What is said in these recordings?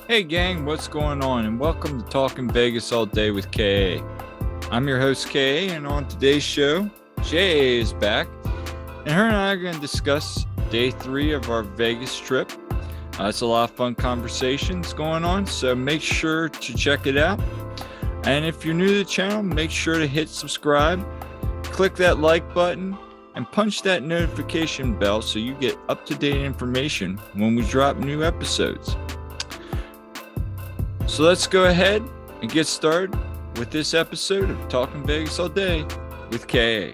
Hey gang, what's going on? And welcome to Talking Vegas All Day with KA. I'm your host KA, and on today's show, JA is back, and her and I are going to discuss day 3 of our Vegas trip. It's a lot of fun conversations going on, so make sure to check it out. And if you're new to the channel, make sure to hit subscribe, click that like button, and punch that notification bell so you get up-to-date information when we drop new episodes. So let's go ahead and get started with this episode of Talking Vegas All Day with KA.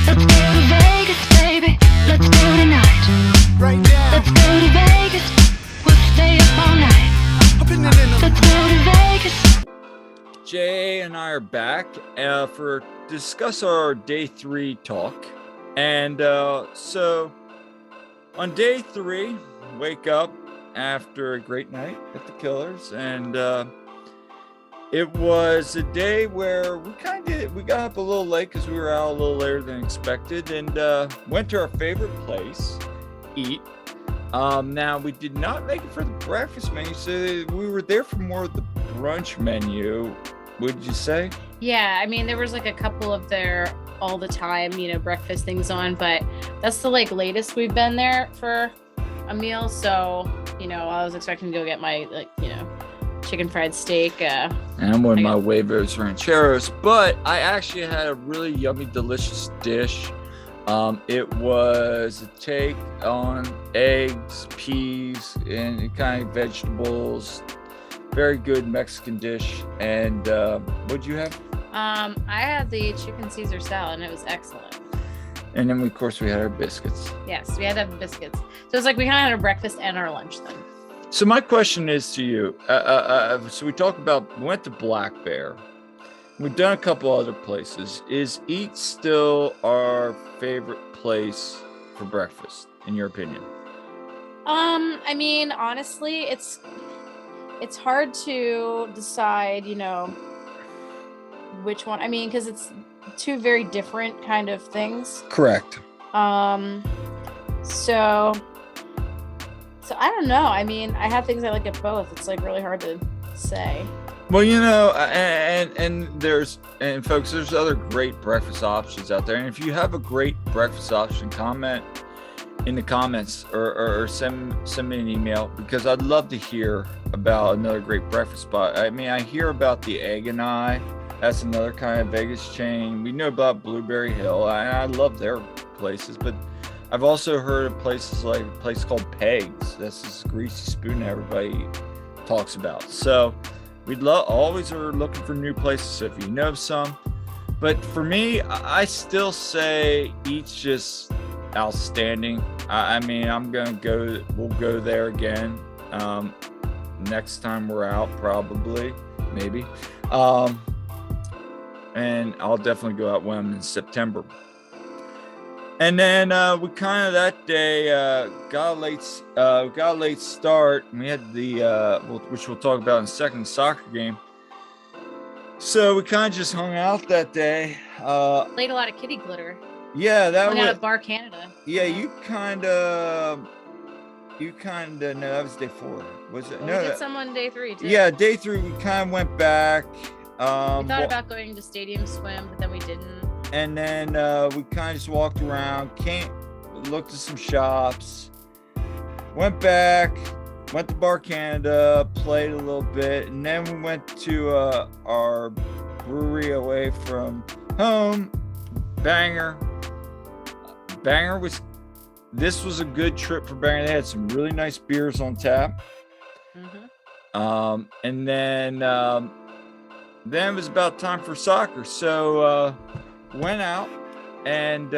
Let's go to Vegas, baby. Let's go tonight. Right now. Let's go to Vegas. We'll stay up all night. Let's go to Vegas. Jay and I are back for discuss our day 3 talk. And so on day 3, wake up after a great night at the Killers, and it was a day where we got up a little late because we were out a little later than expected, and went to our favorite place, eat. Now we did not make it for the breakfast menu, so we were there for more of the brunch menu. Would you say? Yeah, I mean, there was like a couple of their all the time, breakfast things on, but that's the latest we've been there for a meal. So, I was expecting to go get my chicken fried steak. And I'm with my huevos rancheros, but I actually had a really yummy, delicious dish. It was a take on eggs, peas, and kind of vegetables. Very good Mexican dish. And what'd you have? I had the chicken Caesar salad, and it was excellent. And then, of course, we had our biscuits. Yes, we had to have biscuits. So it's like we kind of had our breakfast and our lunch then. So my question is to you. So we went to Black Bear. We've done a couple other places. Is Eat still our favorite place for breakfast, in your opinion? I mean, honestly, it's hard to decide, which one. I mean, because it's two very different kind of things. Correct. So I don't know. I mean, I have things I like at both. It's really hard to say. Well, and folks, there's other great breakfast options out there. And if you have a great breakfast option, comment in the comments or send me an email, because I'd love to hear about another great breakfast spot. I mean, I hear about the Egg and I. That's another kind of Vegas chain. We know about Blueberry Hill. I love their places, but I've also heard of places like a place called Pegs. That's this greasy spoon everybody talks about. So we'd always are looking for new places. So if you know of some, but for me, I still say Eat's just outstanding. I mean, we'll go there again next time we're out, probably, maybe. And I'll definitely go out when I'm in September. And then we kind of that day got a late start. We had the which we'll talk about in a second, soccer game. So we kind of just hung out that day. Played a lot of kitty glitter. Yeah, that Hung was out at Bar Canada. Yeah, you kind of no, that was day 4. Was it? Well, No, we did some on day 3 too. yeah, day 3 we kind of went back. We thought about going to Stadium Swim, but then we didn't. And then we kind of just walked around, looked at some shops, went back, went to Bar Canada, played a little bit, and then we went to our brewery away from home, Banger. This was a good trip for Banger. They had some really nice beers on tap. Mm-hmm. And then it was about time for soccer. So went out, and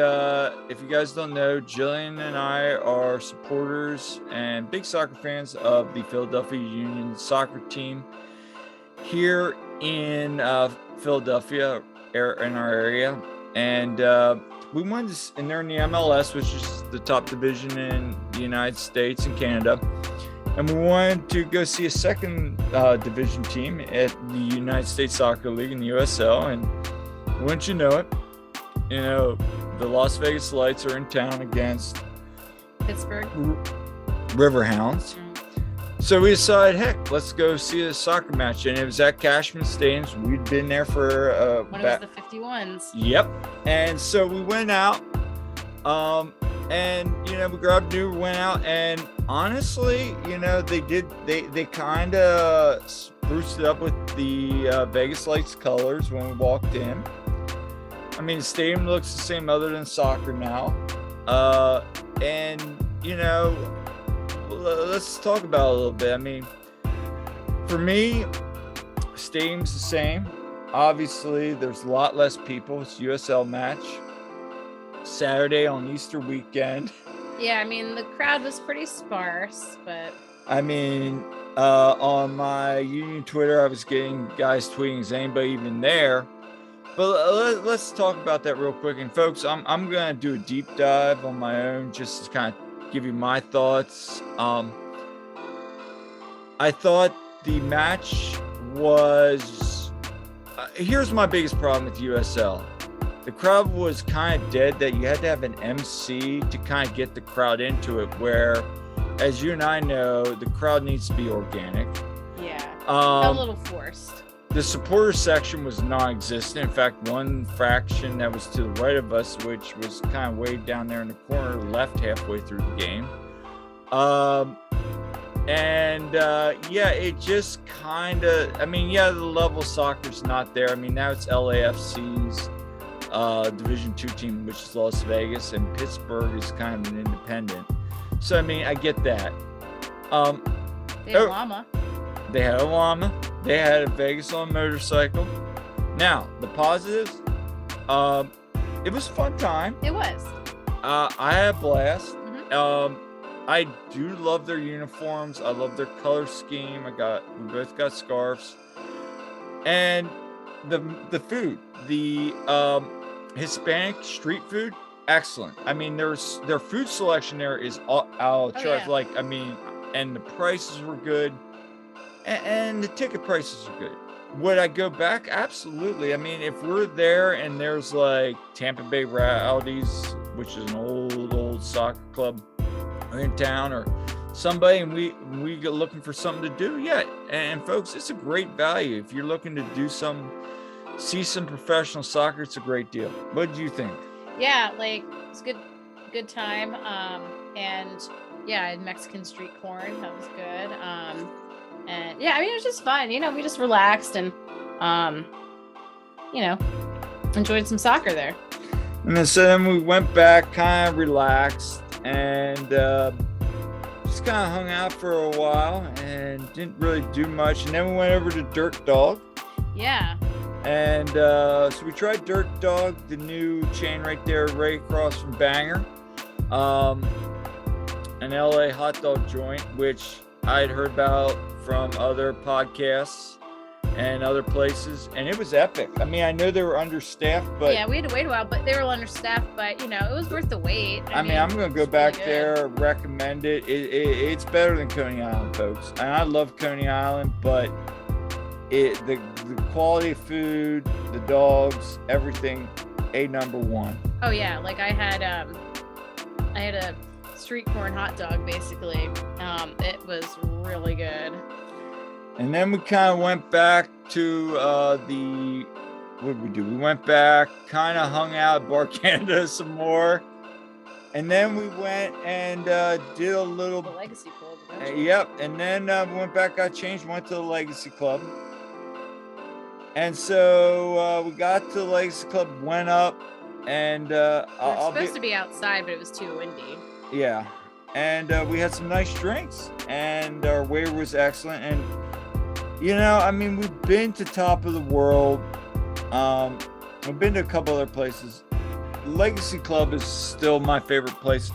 if you guys don't know, Jillian and I are supporters and big soccer fans of the Philadelphia Union soccer team here in Philadelphia, in our area. And we wanted to, and they're in the MLS, which is the top division in the United States and Canada. And we wanted to go see a second division team at the United States Soccer League in the USL. And wouldn't you know it, the Las Vegas Lights are in town against Pittsburgh. Riverhounds. So we decided, heck, let's go see a soccer match. And it was at Cashman Stadium. We'd been there for When it was the 51s. Yep. And so we went out. And we grabbed Uber, went out, and honestly, they kind of spruced it up with the Vegas Lights colors when we walked in. I mean, the stadium looks the same other than soccer now. Let's talk about it a little bit. I mean, for me, stadium's the same. Obviously, there's a lot less people. It's a USL match. Saturday on Easter weekend. Yeah, I mean, the crowd was pretty sparse, but... I mean, on my Union Twitter, I was getting guys tweeting, is anybody even there? But let's talk about that real quick. And folks, I'm going to do a deep dive on my own just to kind of give you my thoughts. I thought the match was... here's my biggest problem with USL. The crowd was kind of dead, that you had to have an MC to kind of get the crowd into it, where, as you and I know, the crowd needs to be organic. Yeah, a little forced. The supporter section was non-existent. In fact, one fraction that was to the right of us, which was kind of way down there in the corner, left halfway through the game. It just kind of, I mean, yeah, the level of soccer's not there. I mean, now it's LAFC's Division II team, which is Las Vegas, and Pittsburgh is kind of an independent. So, I mean, I get that. They had a llama. They had a llama. They had a Vegas on motorcycle. Now, the positives, it was a fun time. It was. I had a blast. Mm-hmm. I do love their uniforms. I love their color scheme. We both got scarves. And the food, the Hispanic street food, excellent. I mean, their food selection there is out of charts. Yeah. Like, I mean, and the prices were good, and the ticket prices are good. Would I go back? Absolutely. I mean, if we're there and there's like Tampa Bay Rowdies, which is an old soccer club in town, or somebody, and we go looking for something to do, yeah. And folks, it's a great value if you're looking to see some professional soccer. It's a great deal. What do you think? Yeah, like, it's good time. And yeah, I had Mexican street corn. That was good. And yeah, I mean, it was just fun. We just relaxed and enjoyed some soccer there. And then we went back, kind of relaxed, and just kind of hung out for a while and didn't really do much. And then we went over to Dirt Dog. Yeah. And so we tried Dirt Dog, the new chain right there, right across from Banger. An LA hot dog joint, which I'd heard about from other podcasts and other places, and it was epic. I mean, I know they were understaffed, but yeah, we had to wait a while, but they were understaffed, but it was worth the wait. I mean, I'm gonna go back there, recommend it. It's better than Coney Island, folks. And I love Coney Island, but the quality of food, the dogs, everything, number one. Oh yeah, like I had a street corn hot dog basically. It was really good. And then we kind of went back to what did we do? We went back, kind of hung out at Bar Canada some more. And then we went and did a little... The Legacy Club. Yep. And then we went back, got changed, went to the Legacy Club. And so we got to the Legacy Club, went up, and... we were supposed to be outside, but it was too windy. Yeah. And we had some nice drinks, and our waiter was excellent. And, I mean, we've been to Top of the World. We've been to a couple other places. Legacy Club is still my favorite place.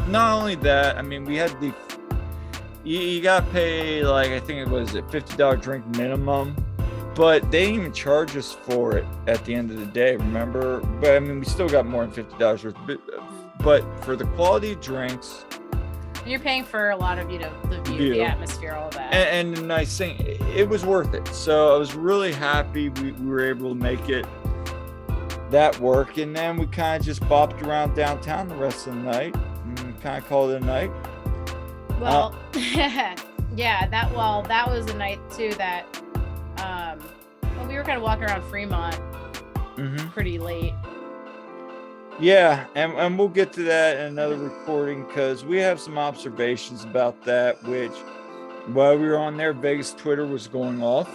Not only that, I mean, we had you got to pay, like, I think it was a $50 drink minimum, but they didn't even charge us for it at the end of the day, remember? But, I mean, we still got more than $50 worth. But for the quality of drinks... You're paying for a lot of, the view, the atmosphere, all that. And the nice thing, it was worth it. So I was really happy we were able to make it. that work, and then we kind of just bopped around downtown the rest of the night and kind of called it a night. Well, yeah, that was a night too that well, we were kind of walking around Fremont pretty late. Yeah, and we'll get to that in another recording because we have some observations about that, which while we were on there, Vegas Twitter was going off.